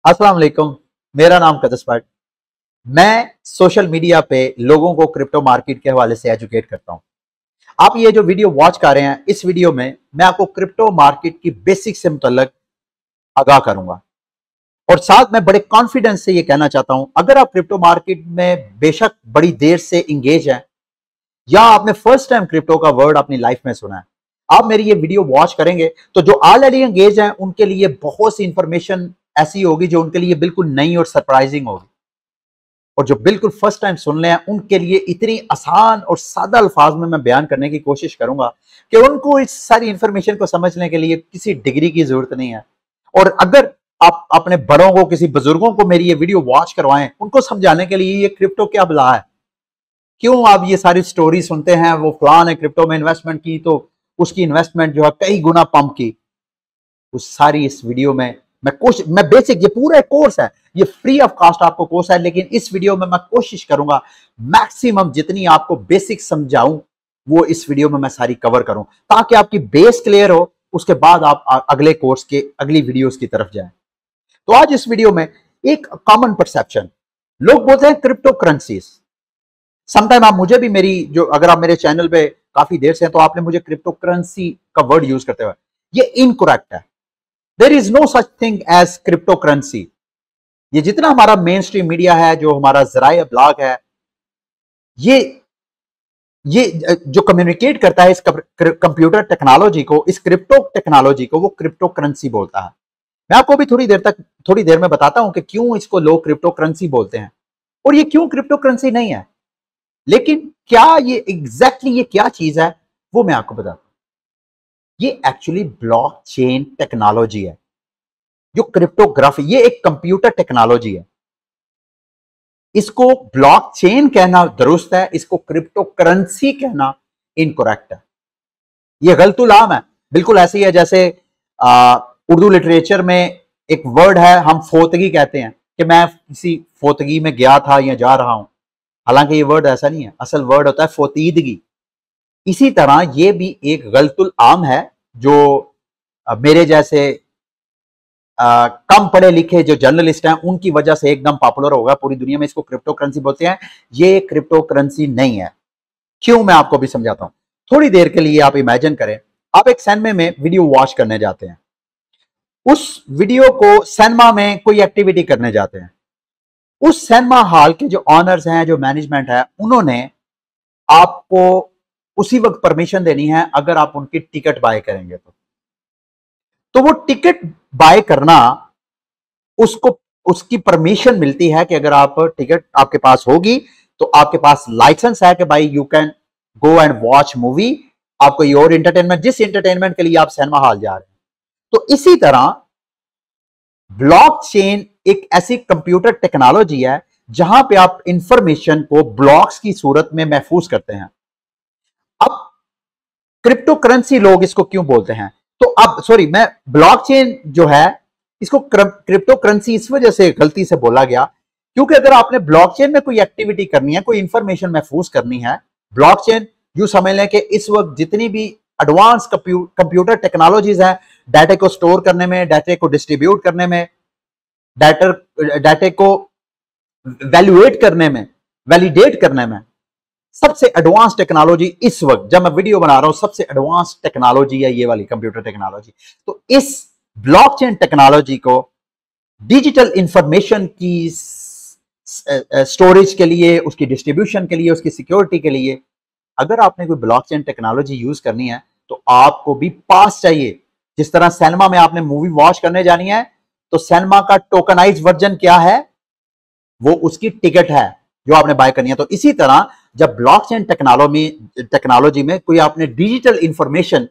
अस्सलाम वालेकुम। मेरा नाम कदस भट्ट। मैं सोशल मीडिया पे लोगों को क्रिप्टो मार्केट के हवाले से एजुकेट करता हूं। आप ये जो वीडियो वॉच कर रहे हैं, इस वीडियो में मैं आपको क्रिप्टो मार्केट की बेसिक से मुतल्लक आगाह करूंगा और साथ में बड़े कॉन्फिडेंस से ये कहना चाहता हूं, अगर आप क्रिप्टो मार्केट में बेशक बड़ी देर से इंगेज हैं या आपने फर्स्ट टाइम क्रिप्टो का वर्ड अपनी लाइफ में सुना है, आप मेरी ये वीडियो वॉच करेंगे तो जो ऑलरेडी एंगेज हैं उनके लिए बहुत सी इंफॉर्मेशन ऐसी होगी जो उनके लिए बिल्कुल नई और सरप्राइजिंग होगी, और जो बिल्कुल फर्स्ट टाइम सुन रहे हैं उनके लिए इतनी आसान और सादा अल्फाज में मैं बयान करने की कोशिश करूंगा कि उनको इस सारी इंफॉर्मेशन को समझने के लिए किसी डिग्री की जरूरत नहीं है। और अगर आप अपने बड़ों को, किसी बुजुर्गों को मेरी ये वीडियो वॉच करवाएं, उनको समझाने के लिए ये क्रिप्टो क्या बला है, क्यों आप ये सारी स्टोरी सुनते हैं, वो फलान है क्रिप्टो में इन्वेस्टमेंट की तो उसकी इन्वेस्टमेंट जो है कई गुना पंप की, उस सारी इस वीडियो में मैं बेसिक, ये पूरा कोर्स है, ये फ्री ऑफ कॉस्ट आपको कोर्स है, लेकिन इस वीडियो में मैं कोशिश करूंगा मैक्सिमम जितनी आपको बेसिक समझाऊं वो इस वीडियो में मैं सारी कवर करूं, ताकि आपकी बेस क्लियर हो, उसके बाद आप अगले कोर्स के अगली वीडियोस की तरफ जाएं। तो आज इस वीडियो में एक कॉमन परसेप्शन, लोग बोलते हैं क्रिप्टो करेंसीज। समटाइम आप मुझे भी, मेरी जो, अगर आप मेरे चैनल पे काफी देर से हैं तो आपने मुझे क्रिप्टो करेंसी का वर्ड यूज करते हुए, ये इनकरेक्ट है। There is no such thing as cryptocurrency. ये जितना हमारा मेन स्ट्रीम मीडिया है, जो हमारा जराए ब्लॉग है, ये जो कम्युनिकेट करता है इस कंप्यूटर टेक्नोलॉजी को, इस क्रिप्टो टेक्नोलॉजी को, वो क्रिप्टो करेंसी बोलता है। मैं आपको भी थोड़ी देर में बताता हूं कि क्यों इसको लोग क्रिप्टो करेंसी बोलते हैं और ये क्यों क्रिप्टो करेंसी नहीं है। लेकिन क्या ये एग्जैक्टली ये क्या चीज है वो मैं आपको बताता हूं। ये एक्चुअली ब्लॉकचेन टेक्नोलॉजी है। जो क्रिप्टोग्राफी, ये एक कंप्यूटर टेक्नोलॉजी है। इसको ब्लॉकचेन कहना दुरुस्त है, इसको क्रिप्टो करेंसी कहना इनकरेक्ट है। ये गलतुलाम है। बिल्कुल ऐसे ही है जैसे उर्दू लिटरेचर में एक वर्ड है, हम फोतगी कहते हैं कि मैं किसी फोतगी में गया था या जा रहा हूं, हालांकि ये वर्ड ऐसा नहीं है, असल वर्ड होता है फोतीदगी। इसी तरह ये भी एक गलतुल आम है जो मेरे जैसे कम पढ़े लिखे जो जर्नलिस्ट हैं उनकी वजह से एकदम पॉपुलर होगा पूरी दुनिया में। इसको क्रिप्टो करेंसी बोलते हैं। ये क्रिप्टो करेंसी नहीं है। क्यों, मैं आपको भी समझाता हूं। थोड़ी देर के लिए आप इमेजिन करें, आप एक सिनेमा में वीडियो वॉच करने जाते हैं, उस वीडियो को सिनेमा में कोई एक्टिविटी करने जाते हैं, उस सिनेमा हॉल के जो ऑनर्स हैं, जो मैनेजमेंट है, उन्होंने आपको उसी वक्त परमिशन देनी है अगर आप उनकी टिकट बाय करेंगे तो वो टिकट बाय करना, उसको उसकी परमिशन मिलती है कि अगर आप टिकट आपके पास होगी तो आपके पास लाइसेंस है कि भाई you can go and watch movie, आपको ये और एंटरटेनमेंट, जिस एंटरटेनमेंट के लिए आप सिनेमा हॉल जा रहे हैं। तो इसी तरह ब्लॉकचेन एक ऐसी कंप्यूटर टेक्नोलॉजी है जहां पे आप इंफॉर्मेशन को ब्लॉक्स की सूरत में महफूज करते हैं। अब क्रिप्टो करेंसी लोग इसको क्यों बोलते हैं, तो अब सॉरी, मैं ब्लॉकचेन जो है इसको क्रिप्टो करेंसी इस वजह से गलती से बोला गया क्योंकि अगर आपने ब्लॉकचेन में कोई एक्टिविटी करनी है, कोई इंफॉर्मेशन महफूज करनी है, ब्लॉकचेन यूं समझ लें कि इस वक्त जितनी भी एडवांस कंप्यूटर टेक्नोलॉजीज हैं, डाटा को स्टोर करने में, डाटा को डिस्ट्रीब्यूट करने में, डाटा को वैल्यूएट करने में, वैलिडेट करने में, सबसे एडवांस टेक्नोलॉजी इस वक्त जब मैं वीडियो बना रहा हूं, सबसे एडवांस टेक्नोलॉजी है ये वाली कंप्यूटर टेक्नोलॉजी। तो इस ब्लॉकचेन टेक्नोलॉजी को डिजिटल इंफॉर्मेशन की स्टोरेज के लिए, उसकी डिस्ट्रीब्यूशन के लिए, उसकी सिक्योरिटी के लिए, अगर आपने कोई ब्लॉकचेन टेक्नोलॉजी यूज करनी है तो आपको भी पास चाहिए। जिस तरह सिनेमा में आपने मूवी वॉच करने जानी है तो सिनेमा का टोकनाइज वर्जन क्या है, वो उसकी टिकट है जो आपने बाय करनी है। तो इसी तरह जब ब्लॉकचेन टेक्नोलॉजी में कोई आपने डिजिटल इंफॉर्मेशन,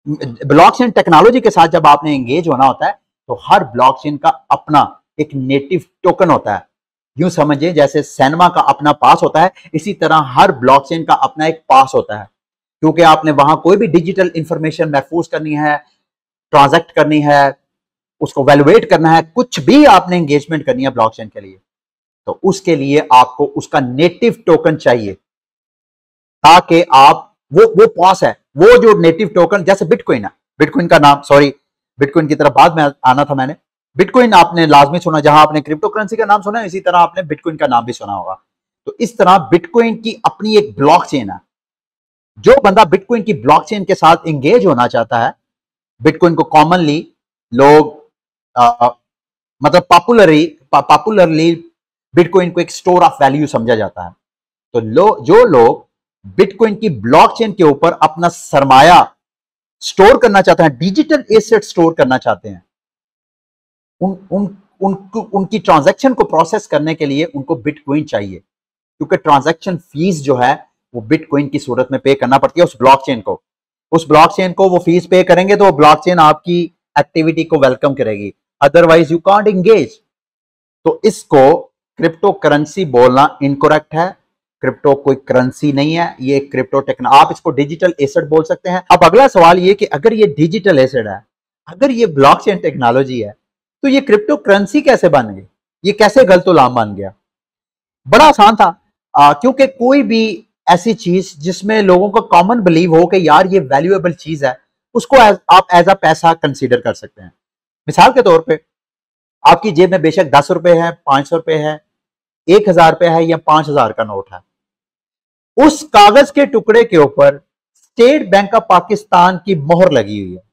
ब्लॉकचेन टेक्नोलॉजी के साथ जब आपने एंगेज होना होता है तो हर ब्लॉकचेन का अपना एक नेटिव टोकन होता है। यूं समझिए जैसे सिनेमा का अपना पास होता है, इसी तरह हर ब्लॉकचेन का अपना एक पास होता है, क्योंकि आपने वहां कोई भी डिजिटल इंफॉर्मेशन महफूज करनी है, ट्रांजैक्ट करनी है, उसको वैल्यूएट करना है, कुछ भी आपने एंगेजमेंट करनी है ब्लॉकचेन के लिए, तो उसके लिए आपको उसका नेटिव टोकन चाहिए, ताकि आप वो पास है, वो जो नेटिव टोकन, जैसे बिटकॉइन है, बिटकॉइन का नाम, सॉरी बिटकॉइन की तरफ बाद में आना था मैंने, बिटकॉइन आपने लाजमी सुना, जहां आपने क्रिप्टो करेंसी का नाम सुना है इसी तरह आपने बिटकॉइन का नाम भी सुना होगा। तो इस तरह बिटकॉइन की अपनी एक ब्लॉकचेन है। जो बंदा बिटकॉइन की ब्लॉकचेन के साथ एंगेज होना चाहता है, बिटकॉइन को कॉमनली लोग मतलब पॉपुलरली बिटकॉइन को एक स्टोर ऑफ वैल्यू समझा जाता है। तो जो लोग बिटकॉइन की ब्लॉकचेन के ऊपर अपना सरमाया स्टोर करना चाहते हैं, डिजिटल एसेट स्टोर करना चाहते हैं, उनकी ट्रांजैक्शन को प्रोसेस करने के लिए उनको बिटकॉइन चाहिए, क्योंकि ट्रांजैक्शन फीस जो है वो बिटकॉइन की सूरत में पे करना पड़ती है उस ब्लॉकचेन को वो फीस पे करेंगे तो ब्लॉकचेन आपकी एक्टिविटी को वेलकम करेगी, अदरवाइज यू कांट एंगेज। तो इसको क्रिप्टो करेंसी बोलना इनकरेक्ट है। क्रिप्टो कोई करेंसी नहीं है, ये क्रिप्टो टेक्नोलॉजी, आप इसको डिजिटल एसेट बोल सकते हैं। अब अगला सवाल ये कि अगर ये डिजिटल एसेट है, अगर ये ब्लॉकचेन टेक्नोलॉजी है, तो ये क्रिप्टो करेंसी कैसे बन गई, ये कैसे गलतुलाम बन गया? बड़ा आसान था, क्योंकि कोई भी ऐसी चीज जिसमें लोगों का कॉमन बिलीव हो कि यार ये वैल्यूएबल चीज है, उसको आप एज अ पैसा कंसीडर कर सकते हैं। मिसाल के तौर पे आपकी जेब में बेशक 10 रुपए है, 500 रुपए है, 1000 रुपए है या 5000 का नोट है, उस कागज के टुकड़े के ऊपर स्टेट बैंक ऑफ पाकिस्तान की मोहर लगी हुई है।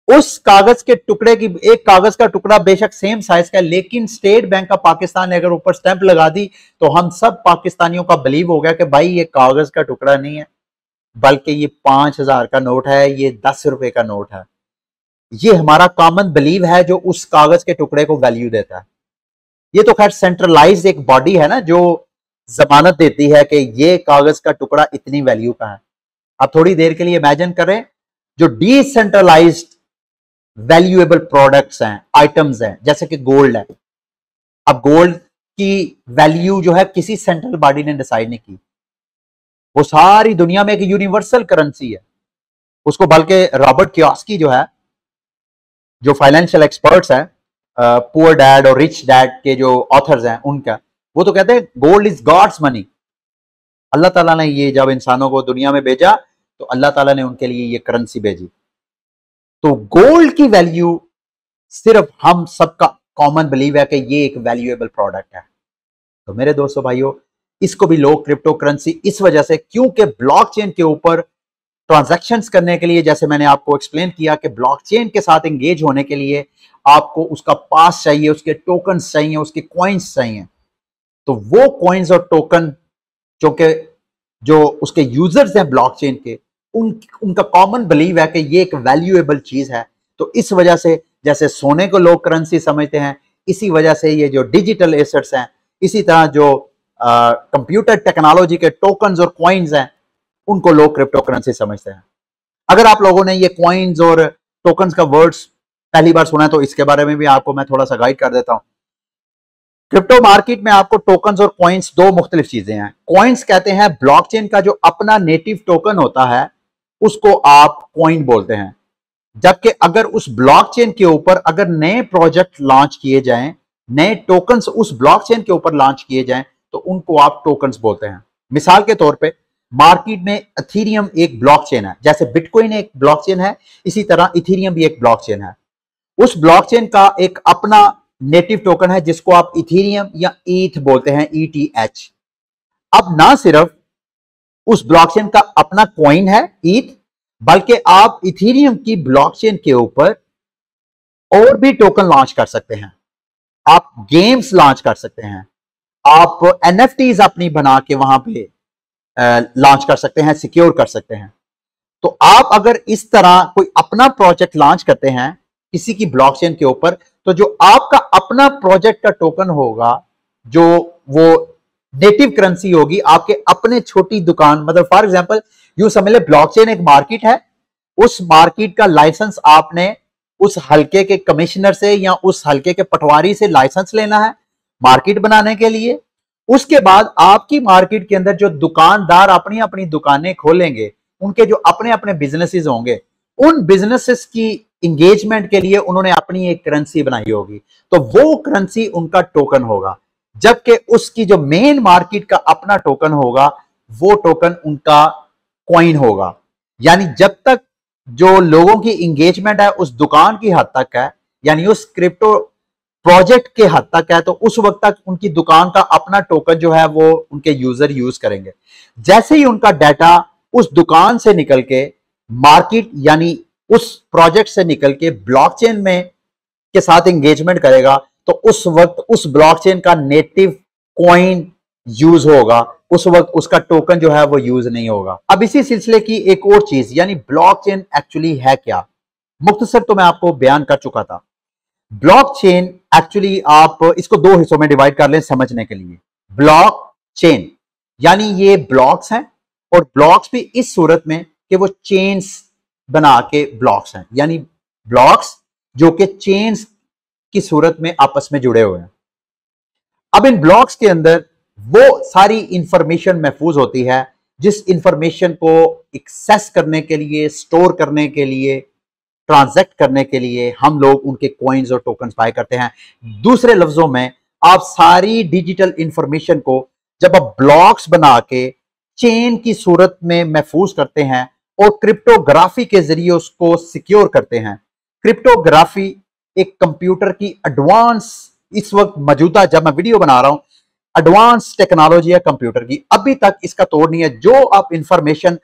उस कागज के टुकड़े की, एक कागज का टुकड़ा बेशक सेम साइज का है, लेकिन स्टेट बैंक ऑफ पाकिस्तान ने अगर ऊपर स्टैंप लगा दी तो हम सब पाकिस्तानियों का बिलीव हो गया कि भाई ये कागज का टुकड़ा नहीं है, बल्कि ये 5000 का नोट है, ये 10 रुपए का नोट है। ये हमारा कॉमन बिलीव है जो उस कागज के टुकड़े को वैल्यू देता है। ये तो खैर सेंट्रलाइज एक बॉडी है ना जो जमानत देती है कि ये कागज का टुकड़ा इतनी वैल्यू का है। आप थोड़ी देर के लिए इमेजिन करें, जो डिसेंट्रलाइज्ड वैल्यूएबल प्रोडक्ट्स हैं, आइटम्स हैं, जैसे कि गोल्ड है। अब गोल्ड की वैल्यू जो है किसी सेंट्रल बॉडी ने डिसाइड नहीं की, वो सारी दुनिया में एक यूनिवर्सल करेंसी है। उसको बल्कि रॉबर्ट कियोसाकी जो है, जो फाइनेंशियल एक्सपर्ट्स हैं, पुअर डैड और रिच डैड के जो ऑथर्स हैं उनका, वो तो कहते हैं गोल्ड इज गॉड्स मनी। अल्लाह ताला ने ये जब इंसानों को दुनिया में भेजा तो अल्लाह ताला ने उनके लिए ये करेंसी भेजी। तो गोल्ड की वैल्यू सिर्फ हम सबका कॉमन बिलीव है कि ये एक वैल्यूएबल प्रोडक्ट है। तो मेरे दोस्तों भाइयों, इसको भी लोग क्रिप्टो करेंसी इस वजह से, क्योंकि ब्लॉकचेन के ऊपर ट्रांजैक्शंस करने के लिए, जैसे मैंने आपको एक्सप्लेन किया कि ब्लॉकचेन के साथ एंगेज होने के लिए आपको उसका पास चाहिए, उसके टोकन्स चाहिए, उसके कॉइन्स चाहिए। तो वो कॉइन्स और टोकन जो उसके यूजर्स हैं ब्लॉकचेन के, उनका कॉमन बिलीव है कि ये एक वैल्यूएबल चीज है। तो इस वजह से जैसे सोने को लोग करेंसी समझते हैं, इसी वजह से ये जो डिजिटल एसेट्स हैं, इसी तरह जो कंप्यूटर टेक्नोलॉजी के टोकन्स और कॉइन्स हैं, उनको लोग क्रिप्टो करेंसी समझते हैं। अगर आप लोगों ने ये कॉइन्स और टोकन्स का वर्ड्स पहली बार सुना है तो इसके बारे में भी आपको मैं थोड़ा सा गाइड कर देता हूं। क्रिप्टो मार्केट में आपको टोकन्स और कॉइन्स दो मुख्तलिफ चीजें हैं। कॉइन्स कहते हैं ब्लॉकचेन का जो अपना नेटिव टोकन होता है, उसको आप कॉइन बोलते हैं। जबकि अगर उस ब्लॉकचेन के ऊपर अगर नए प्रोजेक्ट लॉन्च किए जाएं, नए टोकन्स उस ब्लॉकचेन के ऊपर लॉन्च किए जाएं, तो उनको आप टोकन्स बोलते हैं। मिसाल के तौर पे मार्केट में इथेरियम एक ब्लॉकचेन है, जैसे बिटकॉइन एक ब्लॉकचेन है, इसी तरह इथेरियम भी एक ब्लॉकचेन है। उस ब्लॉकचेन का एक अपना नेटिव टोकन है जिसको आप इथेरियम या ईथ बोलते हैं, ETH। अब ना सिर्फ उस ब्लॉकचेन का अपना कॉइन है ईथ, बल्कि आप इथेरियम की ब्लॉकचेन के ऊपर और भी टोकन लॉन्च कर सकते हैं। आप गेम्स लॉन्च कर सकते हैं, आप NFTs अपनी बना के वहां पे लॉन्च कर सकते हैं, सिक्योर कर सकते हैं। तो आप अगर इस तरह कोई अपना प्रोजेक्ट लॉन्च करते हैं किसी की ब्लॉकचेन के ऊपर, तो जो आपका अपना प्रोजेक्ट का टोकन होगा, जो वो नेटिव करेंसी होगी, आपके अपने छोटी दुकान, मतलब फॉर एग्जांपल यूं समझ ले ब्लॉकचेन एक मार्केट है, उस मार्केट का लाइसेंस आपने उस हलके के कमिश्नर से या उस हलके के पटवारी से लाइसेंस लेना है मार्केट बनाने के लिए। उसके बाद आपकी मार्केट के अंदर जो दुकानदार अपनी अपनी दुकानें खोलेंगे, उनके जो अपने अपने बिजनेसेस होंगे, उन बिजनेसेस की इंगेजमेंट के लिए उन्होंने अपनी एक करेंसी बनाई होगी, तो वो करेंसी उनका टोकन होगा। जबकि उसकी जो मेन मार्केट का अपना टोकन होगा, वो टोकन उनका कॉइन होगा। यानी जब तक जो लोगों की इंगेजमेंट है उस दुकान की हद तक है, यानी उस क्रिप्टो प्रोजेक्ट के हद तक है, तो उस वक्त तक उनकी दुकान का अपना टोकन जो है वो उनके यूजर यूज करेंगे। जैसे ही उनका डाटा उस दुकान से निकल के मार्केट यानी उस प्रोजेक्ट से निकल के ब्लॉकचेन में के साथ एंगेजमेंट करेगा, तो उस वक्त उस ब्लॉकचेन का नेटिव कॉइन यूज होगा, उस वक्त उसका टोकन जो है वो यूज नहीं होगा। अब इसी सिलसिले की एक और चीज यानी ब्लॉकचेन एक्चुअली है क्या, मुख्तसर तो मैं आपको बयान कर चुका था। ब्लॉकचेन एक्चुअली आप इसको दो हिस्सों में डिवाइड कर लें समझने के लिए। ब्लॉकचेन यानी ये ब्लॉक्स हैं, और ब्लॉक्स भी इस सूरत में कि वो चेन्स बना के ब्लॉक्स हैं, यानी ब्लॉक्स जो कि चेन्स की सूरत में आपस में जुड़े हुए हैं। अब इन ब्लॉक्स के अंदर वो सारी इंफॉर्मेशन महफूज होती है जिस इंफॉर्मेशन को एक्सेस करने के लिए, स्टोर करने के लिए, ट्रांजैक्ट करने के लिए हम लोग उनके कॉइन्स और टोकन्स बाय करते हैं। दूसरे लफ्जों में आप सारी डिजिटल इंफॉर्मेशन को जब आप ब्लॉक्स बना के चेन की सूरत में महफूज करते हैं और क्रिप्टोग्राफी के जरिए उसको सिक्योर करते हैं। क्रिप्टोग्राफी एक कंप्यूटर की एडवांस, इस वक्त मौजूदा जब मैं वीडियो बना रहा हूं, एडवांस टेक्नोलॉजी है कंप्यूटर की, अभी तक इसका तोड़ नहीं है। जो आप इंफॉर्मेशन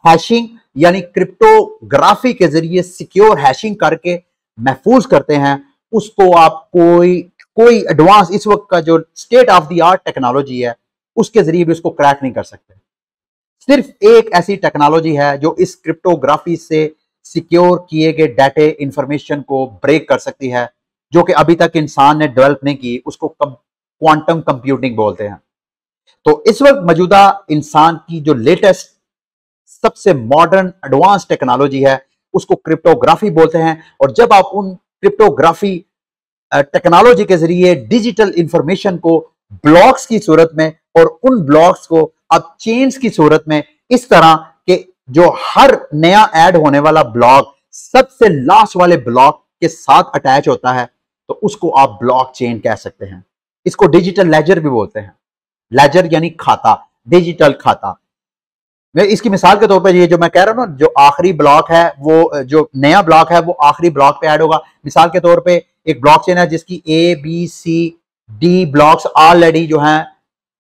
हैशिंग यानी क्रिप्टोग्राफी के जरिए सिक्योर हैशिंग करके महफूज करते हैं, उसको आप कोई एडवांस इस वक्त का जो state of the art technology है उसके जरिए भी उसको क्रैक नहीं कर सकते। सिर्फ एक ऐसी टेक्नोलॉजी है जो इस क्रिप्टोग्राफी से सिक्योर किए गए डाटे इंफॉर्मेशन को ब्रेक कर सकती है, जो कि अभी तक इंसान ने डेवलप नहीं की, उसको क्वांटम कंप्यूटिंग बोलते हैं। तो इस वक्त मौजूदा इंसान की जो लेटेस्ट सबसे मॉडर्न एडवांस टेक्नोलॉजी है उसको क्रिप्टोग्राफी बोलते हैं। और जब आप उन क्रिप्टोग्राफी टेक्नोलॉजी के जरिए डिजिटल इंफॉर्मेशन को ब्लॉक्स की सूरत में और उन ब्लॉक्स को अब चेन्स की सूरत में, इस तरह के जो हर नया ऐड होने वाला ब्लॉक सबसे लास्ट वाले ब्लॉक के साथ अटैच होता है, तो उसको आप ब्लॉक चेन कह सकते हैं। इसको डिजिटल लेजर भी बोलते हैं। लेजर यानी खाता, डिजिटल खाता। मैं इसकी मिसाल के तौर पर ये जो मैं कह रहा हूं ना, जो आखिरी ब्लॉक है वो, जो नया ब्लॉक है वो आखिरी ब्लॉक पे ऐड होगा। मिसाल के तौर पे एक ब्लॉकचेन है जिसकी ABCD ब्लॉक्स ऑलरेडी जो हैं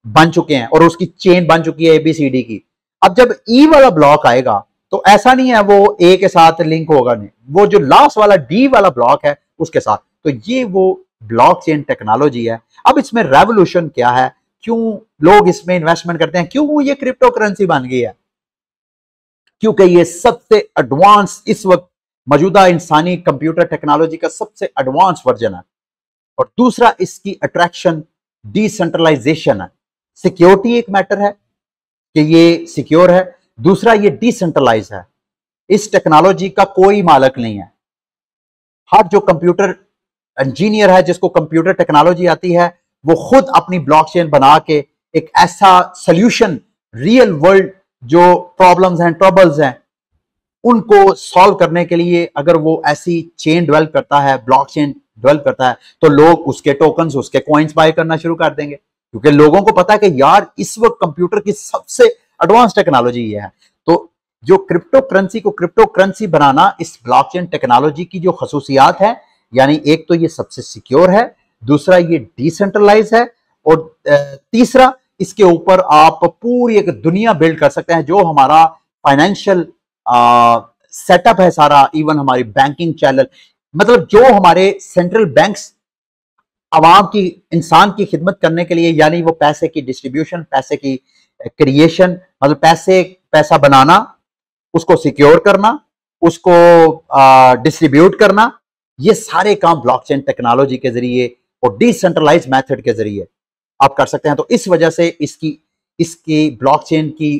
बन चुके हैं और उसकी चेन बन चुकी है ABCD की। अब जब E वाला ब्लॉक आएगा तो ऐसा नहीं है वो A के साथ लिंक होगा, नहीं, वो जो लास्ट वाला D वाला ब्लॉक है उसके साथ। तो ये वो ब्लॉकचेन टेक्नोलॉजी है। अब इसमें रेवोल्यूशन क्या है, क्यों लोग इसमें इन्वेस्टमेंट करते हैं, क्यों ये क्रिप्टो करेंसी बन गई है? क्योंकि ये सबसे एडवांस इस वक्त मौजूदा इंसानी कंप्यूटर टेक्नोलॉजी का सबसे एडवांस वर्जन है। और दूसरा इसकी अट्रैक्शन डिसेंट्रलाइजेशन है। सिक्योरिटी एक मैटर है कि ये सिक्योर है, दूसरा ये डिसेंट्रलाइज है। इस टेक्नोलॉजी का कोई मालिक नहीं है। हर जो कंप्यूटर इंजीनियर है जिसको कंप्यूटर टेक्नोलॉजी आती है वो खुद अपनी ब्लॉकचेन बना के एक ऐसा सॉल्यूशन, रियल वर्ल्ड जो प्रॉब्लम्स हैं, ट्रबल्स हैं, उनको सॉल्व करने के लिए अगर वो ऐसी चेन डेवलप करता है, ब्लॉकचेन डेवलप करता है, तो लोग उसके टोकन्स, उसके कॉइन्स बाय करना शुरू कर देंगे। क्योंकि लोगों को पता है कि यार इस वक्त कंप्यूटर की सबसे एडवांस टेक्नोलॉजी ये है। तो जो क्रिप्टो करेंसी को क्रिप्टो करेंसी बनाना, इस ब्लॉकचेन टेक्नोलॉजी की जो खसूसियात है, यानी एक तो ये सबसे सिक्योर है, दूसरा ये डिसेंट्रलाइज है, और तीसरा इसके ऊपर आप पूरी एक दुनिया बिल्ड कर सकते हैं। जो हमारा फाइनेंशियल सेटअप है सारा, इवन हमारी बैंकिंग चैनल, मतलब जो हमारे सेंट्रल बैंक्स आवाम की, इंसान की खिदमत करने के लिए, यानी वो पैसे की डिस्ट्रीब्यूशन, पैसे की क्रिएशन, मतलब पैसा बनाना, उसको सिक्योर करना, उसको डिस्ट्रीब्यूट करना, ये सारे काम ब्लॉकचेन टेक्नोलॉजी के जरिए और डिसेंट्रलाइज मेथड के जरिए आप कर सकते हैं। तो इस वजह से इसकी ब्लॉकचेन की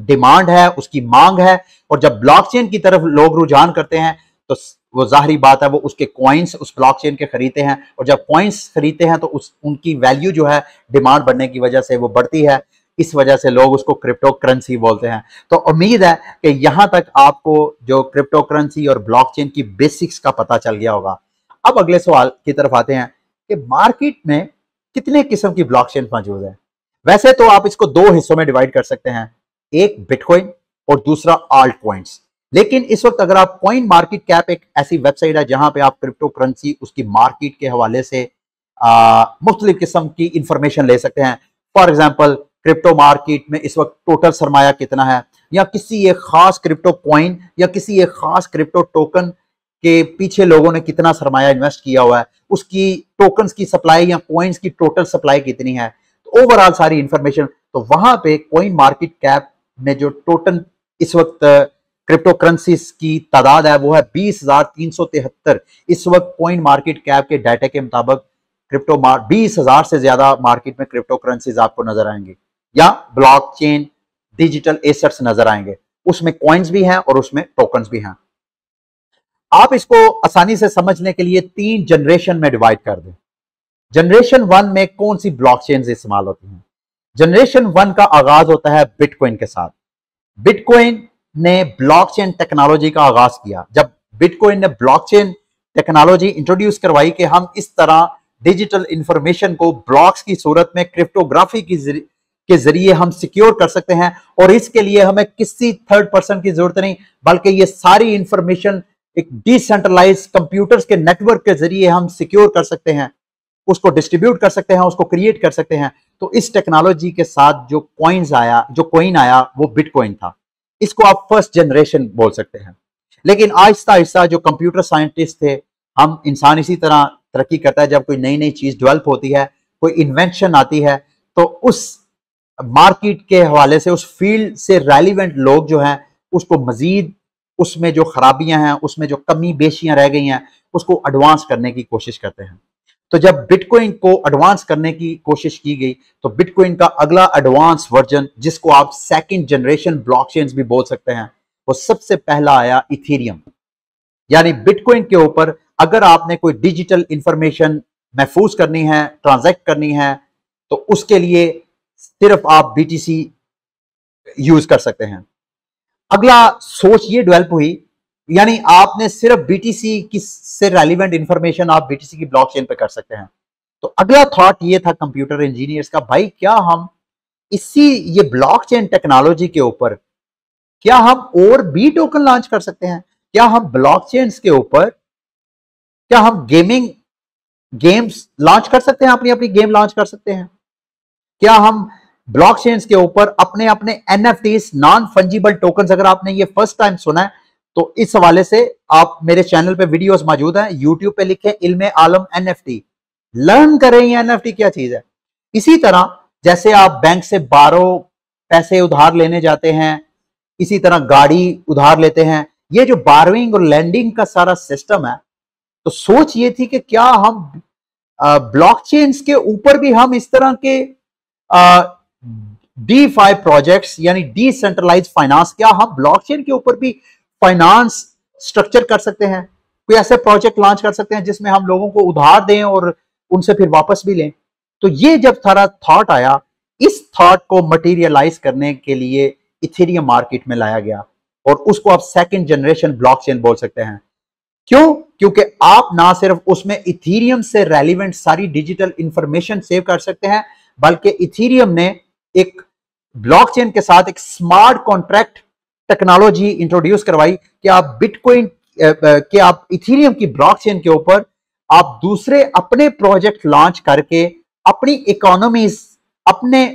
डिमांड है, उसकी मांग है। और जब ब्लॉकचेन की तरफ लोग रुझान करते हैं तो वो जाहिर बात है वो उसके कॉइन्स उस ब्लॉकचेन के खरीदते हैं, और जब कॉइन्स खरीदते हैं तो उनकी वैल्यू जो है डिमांड बढ़ने की वजह से वो बढ़ती है। इस वजह से लोग उसको क्रिप्टो करेंसी बोलते हैं। तो उम्मीद है कि यहां तक आपको जो क्रिप्टो करेंसी और ब्लॉकचेन की बेसिक्स का पता चल गया होगा। अब अगले सवाल की तरफ आते हैं कि मार्केट में कितने किस्म की ब्लॉकचेन मौजूद है। वैसे तो आप इसको दो हिस्सों में डिवाइड कर सकते हैं, एक बिटकॉइन और दूसरा आल्ट कॉइन्स। लेकिन इस वक्त अगर आप कॉइन मार्केट कैप एक ऐसी वेबसाइट है जहां पे आप क्रिप्टो करेंसी उसकी मार्केट के हवाले से मुख्तलिफ किस्म की इंफॉर्मेशन ले सकते हैं। फॉर एग्जांपल क्रिप्टो मार्केट में इस वक्त टोटल सरमाया कितना है, या किसी एक खास क्रिप्टो कॉइन या किसी एक खास क्रिप्टो टोकन के पीछे लोगों ने कितना सरमाया इन्वेस्ट किया हुआ है, उसकी टोकन्स की सप्लाई या कॉइन्स की टोटल सप्लाई कितनी है, तो ओवरऑल सारी इंफॉर्मेशन। तो वहां पे कॉइन मार्केट कैप में जो टोटल इस वक्त क्रिप्टो करेंसीज की तादाद है वो है 20,373। इस वक्त कॉइन मार्केट कैप के डाटा के मुताबिक 20,000 से ज्यादा मार्केट में क्रिप्टो करेंसीज आपको नजर आएंगे, या ब्लॉकचेन डिजिटल एसेट्स नजर आएंगे। उसमें कॉइन्स भी हैं और उसमें टोकन्स भी हैं। आप इसको आसानी से समझने के लिए 3 जनरेशन में डिवाइड कर दें। जनरेशन 1 में कौन सी ब्लॉकचेन इस्तेमाल होती हैं? जनरेशन 1 का आगाज होता है बिटकॉइन के साथ। बिटकॉइन ने ब्लॉकचेन टेक्नोलॉजी का आगाज किया। जब बिटकॉइन ने ब्लॉकचेन टेक्नोलॉजी इंट्रोड्यूस करवाई कि हम इस तरह डिजिटल इंफॉर्मेशन को ब्लॉक्स की सूरत में क्रिप्टोग्राफी के जरिए हम सिक्योर कर सकते हैं, और इसके लिए हमें किसी थर्ड पर्सन की जरूरत नहीं, बल्कि ये सारी इंफॉर्मेशन एक डिसेंट्रलाइज कंप्यूटर्स के नेटवर्क के जरिए हम सिक्योर कर सकते हैं, उसको डिस्ट्रीब्यूट कर सकते हैं, उसको क्रिएट कर सकते हैं। तो इस टेक्नोलॉजी के साथ जो कॉइन आया वो बिटकॉइन था। इसको आप फर्स्ट जनरेशन बोल सकते हैं। लेकिन आहिस्ता आहिस्ता जो कंप्यूटर साइंटिस्ट थे, हम इंसान इसी तरह तरक्की करता है, जब कोई नई नई चीज डेवलप होती है, कोई इन्वेंशन आती है, तो उस मार्केट के हवाले से उस फील्ड से रेलिवेंट लोग जो हैं उसको मजीद, उसमें जो खराबियां हैं, उसमें जो कमी बेशियां रह गई हैं, उसको एडवांस करने की कोशिश करते हैं। तो जब बिटकॉइन को एडवांस करने की कोशिश की गई, तो बिटकॉइन का अगला एडवांस वर्जन, जिसको आप सेकंड जनरेशन ब्लॉकचेन्स भी बोल सकते हैं, वो सबसे पहला आया इथेरियम। यानी बिटकॉइन के ऊपर अगर आपने कोई डिजिटल इंफॉर्मेशन महफूज करनी है, ट्रांजैक्ट करनी है, तो उसके लिए सिर्फ आप बीटीसी यूज कर सकते हैं। अगला सोच ये डेवलप हुई, यानी आपने सिर्फ बीटीसी की से रेलिवेंट इंफॉर्मेशन आप बीटीसी की ब्लॉकचेन पे कर सकते हैं। तो अगला थॉट ये था कंप्यूटर इंजीनियर्स का, भाई क्या हम ये ब्लॉकचेन टेक्नोलॉजी के ऊपर क्या हम और भी टोकन लॉन्च कर सकते हैं? क्या हम ब्लॉकचेन्स के ऊपर क्या हम गेम्स लॉन्च कर सकते हैं, अपनी अपनी गेम लॉन्च कर सकते हैं? क्या हम ब्लॉकचेन्स के ऊपर अपने अपने एनएफटीज, नॉन फंजिबल टोकन्स, अगर आपने ये फर्स्ट टाइम सुना है तो इस हवाले से आप मेरे चैनल पे वीडियोस मौजूद हैं, यूट्यूब पे लिखें इल्मे आलम एनएफटी, लर्न करें ये एनएफटी क्या चीज है। इसी तरह जैसे आप बैंक से पैसे उधार लेने जाते हैं, इसी तरह गाड़ी उधार लेते हैं, ये जो बारोइंग और लैंडिंग का सारा सिस्टम है, तो सोच ये थी कि क्या हम ब्लॉकचेन्स के ऊपर भी हम इस तरह के DeFi प्रोजेक्ट्स, यानी डिसेंट्रलाइज्ड फाइनेंस, क्या हम ब्लॉकचेन के ऊपर भी फाइनेंस स्ट्रक्चर कर सकते हैं? कोई ऐसे प्रोजेक्ट लॉन्च कर सकते हैं जिसमें हम लोगों को उधार दें और उनसे फिर वापस भी लें? तो ये जब सारा थॉट आया, इस थॉट को मटेरियलाइज करने के लिए इथेरियम मार्केट में लाया गया, और उसको आप सेकंड जनरेशन ब्लॉकचेन बोल सकते हैं। क्यों? क्योंकि आप ना सिर्फ उसमें इथेरियम से रेलिवेंट सारी डिजिटल इंफॉर्मेशन सेव कर सकते हैं, बल्कि इथेरियम ने एक ब्लॉकचेन के साथ एक स्मार्ट कॉन्ट्रैक्ट टेक्नोलॉजी इंट्रोड्यूस करवाई कि आप बिटकॉइन के आप इथेरियम की ब्लॉकचेन के ऊपर आप दूसरे अपने प्रोजेक्ट लॉन्च करके अपनी इकोनॉमीज, अपने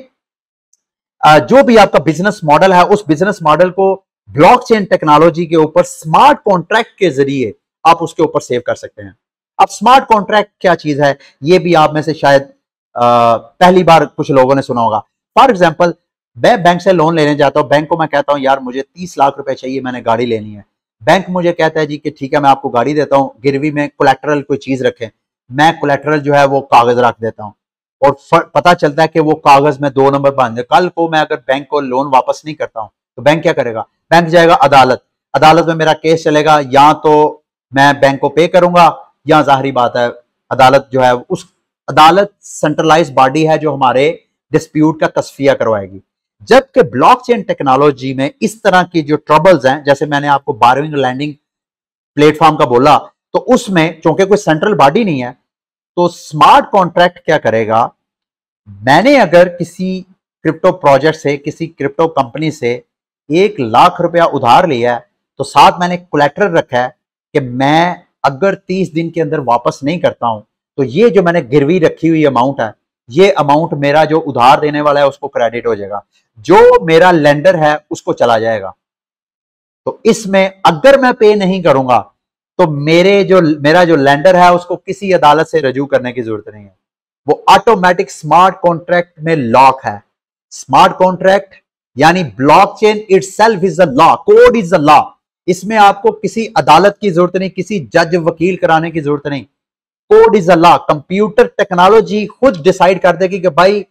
जो भी आपका बिजनेस मॉडल है, उस बिजनेस मॉडल को ब्लॉकचेन टेक्नोलॉजी के ऊपर स्मार्ट कॉन्ट्रैक्ट के जरिए आप उसके ऊपर सेव कर सकते हैं। अब स्मार्ट कॉन्ट्रैक्ट क्या चीज है, ये भी आप में से शायद पहली बार कुछ लोगों ने सुना होगा। फॉर एग्जाम्पल, मैं बैंक से लोन लेने जाता हूं, बैंक को मैं कहता हूं यार मुझे 30 लाख रुपए चाहिए, मैंने गाड़ी लेनी है। बैंक मुझे कहता है जी कि ठीक है मैं आपको गाड़ी देता हूं, गिरवी में कोलैटरल कोई चीज रखें। मैं कोलैटरल जो है वो कागज रख देता हूं, और पता चलता है कि वो कागज में 2 नंबर बांध दे। कल को मैं अगर बैंक को लोन वापस नहीं करता हूं तो बैंक क्या करेगा? बैंक जाएगा अदालत, अदालत में मेरा केस चलेगा, या तो मैं बैंक को पे करूंगा, या जाहिर बात है अदालत जो है उस अदालत सेंट्रलाइज बॉडी है जो हमारे डिस्प्यूट का तस्फिया करवाएगी। जबकि ब्लॉकचेन टेक्नोलॉजी में इस तरह की जो ट्रबल्स हैं, जैसे मैंने आपको बारोइंग लैंडिंग प्लेटफॉर्म का बोला, तो उसमें चूंकि कोई सेंट्रल बॉडी नहीं है, तो स्मार्ट कॉन्ट्रैक्ट क्या करेगा? मैंने अगर किसी क्रिप्टो प्रोजेक्ट से, किसी क्रिप्टो कंपनी से 1 लाख रुपया उधार लिया है, तो साथ मैंने कोलैटरल रखा है कि मैं अगर 30 दिन के अंदर वापस नहीं करता हूं तो ये जो मैंने गिरवी रखी हुई अमाउंट है, ये अमाउंट मेरा जो उधार देने वाला है उसको क्रेडिट हो जाएगा, जो मेरा लेंडर है उसको चला जाएगा। तो इसमें अगर मैं पे नहीं करूंगा तो मेरा जो लेंडर है उसको किसी अदालत से रजू करने की जरूरत नहीं है, वो ऑटोमेटिक स्मार्ट कॉन्ट्रैक्ट में लॉक है। स्मार्ट कॉन्ट्रैक्ट यानी blockchain itself is a law, code is a law. इसमें आपको किसी अदालत की जरूरत नहीं, किसी जज वकील कराने की जरूरत नहीं। Code is a law. Computer technology खुद डिसाइड कर देगी कि भाई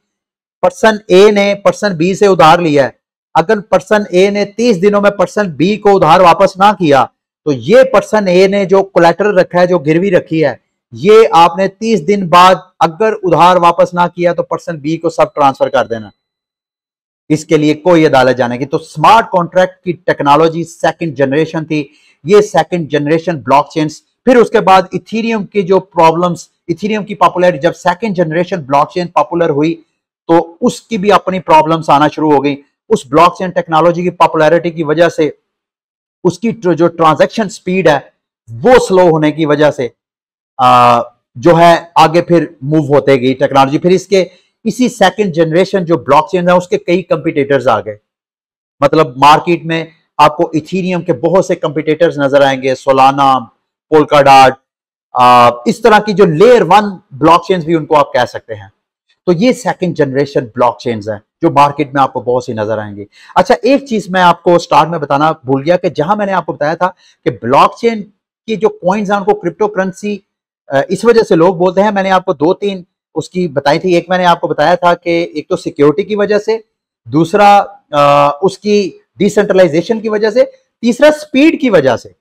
पर्सन ए ने पर्सन बी से उधार लिया है, अगर पर्सन ए ने 30 दिनों में पर्सन बी को उधार वापस ना किया तो ये पर्सन ए ने जो कोलैटरल रखा है, जो गिरवी रखी है, ये आपने 30 दिन बाद अगर उधार वापस ना किया तो पर्सन बी को सब ट्रांसफर कर देना, इसके लिए कोई अदालत जाने की। तो स्मार्ट कॉन्ट्रैक्ट की टेक्नोलॉजी सेकंड जनरेशन थी, ये सेकंड जनरेशन ब्लॉकचेन्स। फिर उसके बाद इथेरियम की जो प्रॉब्लम्स, इथेरियम की पॉपुलैरिटी, जब सेकंड जनरेशन ब्लॉकचेन पॉपुलर हुई तो उसकी भी अपनी प्रॉब्लम्स आना शुरू हो गई। उस ब्लॉकचेन टेक्नोलॉजी की पॉपुलैरिटी की वजह से उसकी जो ट्रांजैक्शन स्पीड है वो स्लो होने की वजह से जो है आगे फिर मूव होते गई टेक्नोलॉजी। फिर इसके इसी सेकंड जनरेशन जो ब्लॉकचेन है उसके कई कंपिटिटर्स आ गए, मतलब मार्केट में आपको इथेरियम के बहुत से कंपिटिटर्स नजर आएंगे, सोलाना, पोल्काडॉट, इस तरह की जो लेयर 1 ब्लॉकचेन्स भी उनको आप कह सकते हैं। तो ये सेकंड जनरेशन ब्लॉकचेन्स हैं जो मार्केट में आपको बहुत सी नजर आएंगी। अच्छा, एक चीज मैं आपको स्टार्ट में बताना भूल गया कि जहां मैंने आपको बताया था कि ब्लॉकचेन की जो कॉइन्स हैं उनको क्रिप्टो करेंसी इस वजह से लोग बोलते हैं, मैंने आपको 2-3 उसकी बताई थी। एक मैंने आपको बताया था कि एक तो सिक्योरिटी की वजह से, दूसरा उसकी डिसेंट्रलाइजेशन की वजह से, तीसरा स्पीड की वजह से।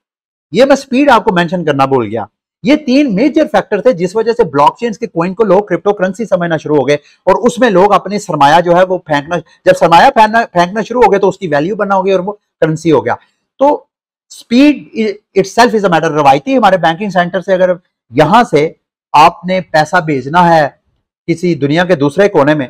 ये मैं स्पीड आपको मेंशन करना भूल गया। ये 3 मेजर फैक्टर थे जिस वजह से ब्लॉकचेन्स के कॉइन को लोग क्रिप्टो करेंसी समझना शुरू हो गए और उसमें लोग अपने सरमाया जो है वो फेंकना, जब सरमाया फेंकना शुरू हो गए तो उसकी वैल्यू बनना हो गई और वो करेंसी हो गया। तो speed itself is a matter. रवायती हमारे बैंकिंग सेंटर से अगर यहां से आपने पैसा भेजना है किसी दुनिया के दूसरे कोने में,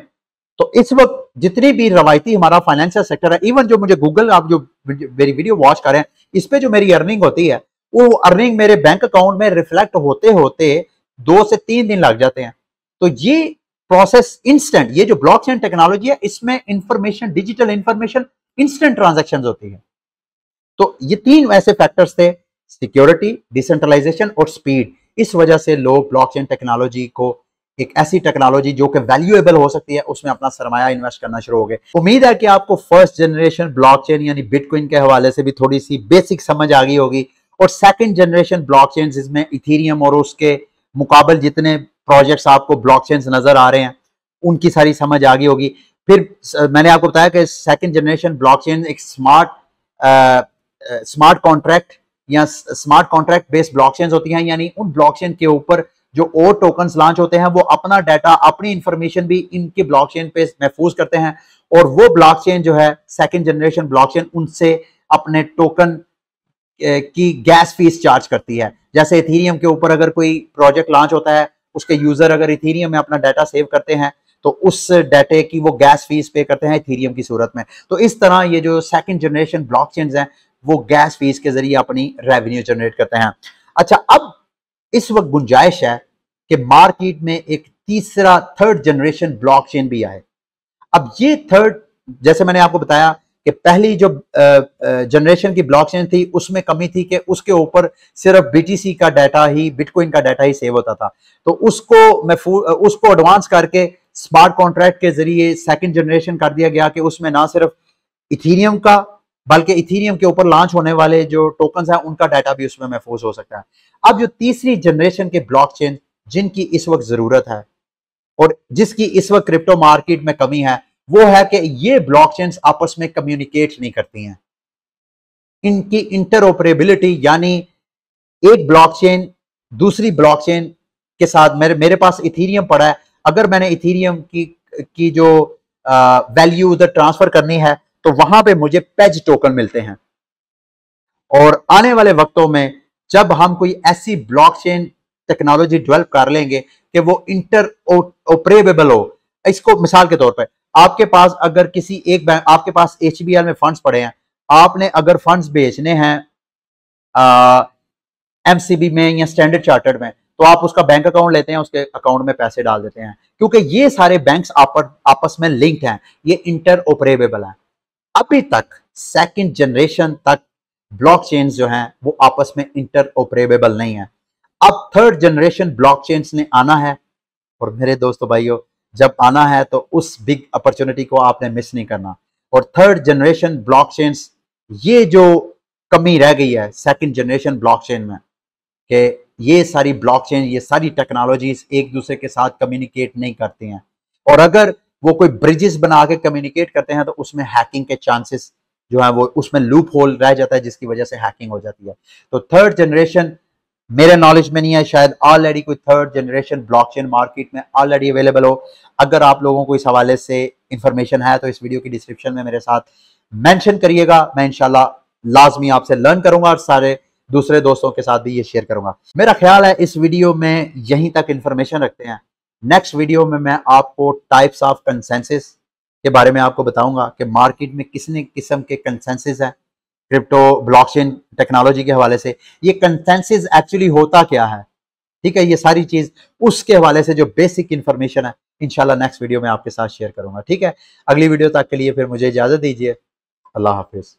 तो इस वक्त जितनी भी रवायती हमारा फाइनेंशियल सेक्टर है, इवन जो मुझे गूगल, आप जो मेरी वीडियो वॉच कर रहे हैं, इस पे जो मेरी अर्निंग होती है वो अर्निंग मेरे बैंक अकाउंट में रिफ्लेक्ट होते होते 2 से 3 दिन लग जाते हैं। तो ये प्रोसेस इंस्टेंट, ये जो ब्लॉकचेन टेक्नोलॉजी है इसमें information, digital information, instant transactions होती है। तो ये 3 ऐसे फैक्टर्स थे, सिक्योरिटी, डिसेंट्रलाइजेशन और स्पीड। इस वजह से लोग ब्लॉकचेन टेक्नोलॉजी को, एक ऐसी टेक्नोलॉजी जो कि वैल्यूएबल हो सकती है, उसमें अपना सरमाया इन्वेस्ट करना शुरू हो गए। उम्मीद है कि आपको फर्स्ट जनरेशन ब्लॉकचेन यानी बिटकॉइन के हवाले से भी थोड़ी सी बेसिक समझ आ गई होगी, और सेकंड जनरेशन ब्लॉकचेन जिसमें इथेरियम और उसके मुकाबल जितने प्रोजेक्ट्स आपको ब्लॉकचेन्स नजर आ रहे हैं उनकी सारी समझ आ गई होगी। फिर मैंने आपको बताया कि सेकंड जनरेशन ब्लॉकचेन एक स्मार्ट कॉन्ट्रैक्ट या स्मार्ट कॉन्ट्रैक्ट बेस्ड ब्लॉकचेन्स होती हैं, यानी उन ब्लॉकचेन के ऊपर जो और टोकन्स लॉन्च होते हैं वो अपना डाटा, अपनी इंफॉर्मेशन भी इनके ब्लॉकचेन पे महफूज करते हैं, और वो ब्लॉकचेन जो है सेकंड जनरेशन ब्लॉकचेन उनसे अपने टोकन की गैस फीस चार्ज करती है। जैसे इथेरियम के ऊपर अगर कोई प्रोजेक्ट लॉन्च होता है, उसके यूजर अगर इथेरियम में अपना डाटा सेव करते हैं तो उस डाटे की वो गैस फीस पे करते हैं इथेरियम की सूरत में। तो इस तरह ये जो सेकंड जनरेशन ब्लॉकचेन्स हैं वो गैस फीस के जरिए अपनी रेवेन्यू जनरेट करते हैं। अच्छा, अब इस वक्त गुंजाइश है कि मार्केट में एक तीसरा थर्ड जनरेशन ब्लॉकचेन भी आए। अब ये थर्ड, जैसे मैंने आपको बताया कि पहली जो जनरेशन की ब्लॉकचेन थी उसमें कमी थी कि उसके ऊपर सिर्फ बीटीसी का डाटा ही, बिटकॉइन का डाटा ही सेव होता था। तो उसको एडवांस करके स्मार्ट कॉन्ट्रैक्ट के जरिए सेकंड जनरेशन कर दिया गया कि उसमें ना सिर्फ इथेरियम का बल्कि इथेरियम के ऊपर लॉन्च होने वाले जो टोकन्स हैं उनका डाटा भी उसमें महफूज हो सकता है। अब जो तीसरी जनरेशन के ब्लॉकचेन जिनकी इस वक्त जरूरत है और जिसकी इस वक्त क्रिप्टो मार्केट में कमी है, वो है कि ये ब्लॉकचेन्स आपस में कम्युनिकेट नहीं करती हैं। इनकी इंटरऑपरेबिलिटी, यानी एक ब्लॉकचेन दूसरी ब्लॉकचेन के साथ, मेरे पास इथेरियम पड़ा है, अगर मैंने इथेरियम की जो वैल्यू उधर ट्रांसफर करनी है तो वहां पे मुझे पेज टोकन मिलते हैं। और आने वाले वक्तों में जब हम कोई ऐसी ब्लॉकचेन टेक्नोलॉजी डेवलप कर लेंगे कि वो इंटरऑपरेबल हो, इसको मिसाल के तौर पर आपके पास अगर किसी एक बैंक, आपके पास एचबीएल में फंड्स पड़े हैं, आपने अगर फंड्स बेचने हैं एमसीबी में या स्टैंडर्ड चार्टर्ड में, तो आप उसका बैंक अकाउंट लेते हैं, उसके अकाउंट में पैसे डाल देते हैं, क्योंकि ये सारे बैंक्स आपस में लिंक्ड हैं, ये इंटर ऑपरेबल हैं। अभी तक सेकंड जनरेशन तक ब्लॉकचेन्स जो हैं वो आपस में इंटर ऑपरेबल नहीं है। अब थर्ड जनरेशन ब्लॉकचेन्स ने आना है, और मेरे दोस्तों भाइयों, जब आना है तो उस बिग अपॉर्चुनिटी को आपने मिस नहीं करना। और थर्ड जनरेशन ब्लॉकचेन्स, ये जो कमी रह गई है सेकंड जनरेशन ब्लॉकचेन में, कि ये सारी ब्लॉकचेन, ये सारी टेक्नोलॉजीज एक दूसरे के साथ कम्युनिकेट नहीं करती हैं, और अगर वो कोई ब्रिजेस बना के कम्युनिकेट करते हैं तो उसमें हैकिंग के चांसेस जो है वो, उसमें लूप होल रह जाता है, जिसकी वजह से हैकिंग हो जाती है। तो थर्ड जनरेशन मेरे नॉलेज में नहीं है, शायद ऑलरेडी कोई थर्ड जनरेशन ब्लॉकचेन मार्केट में ऑलरेडी अवेलेबल हो। अगर आप लोगों को इस हवाले से इंफॉर्मेशन है तो इस वीडियो की डिस्क्रिप्शन में मेरे साथ मेंशन करिएगा, मैं इंशाल्लाह लाजमी आपसे लर्न करूंगा और सारे दूसरे दोस्तों के साथ भी ये शेयर करूंगा। मेरा ख्याल है इस वीडियो में यहीं तक इंफॉर्मेशन रखते हैं। नेक्स्ट वीडियो में मैं आपको टाइप्स ऑफ कंसेंसस के बारे में आपको बताऊंगा कि मार्केट में कितने किस्म के कंसेंसस है क्रिप्टो ब्लॉकचेन टेक्नोलॉजी के हवाले से, ये कंसेंसस एक्चुअली होता क्या है, ठीक है, ये सारी चीज उसके हवाले से जो बेसिक इंफॉर्मेशन है इंशाल्लाह नेक्स्ट वीडियो में आपके साथ शेयर करूंगा। ठीक है, अगली वीडियो तक के लिए फिर मुझे इजाजत दीजिए। अल्लाह हाफिज।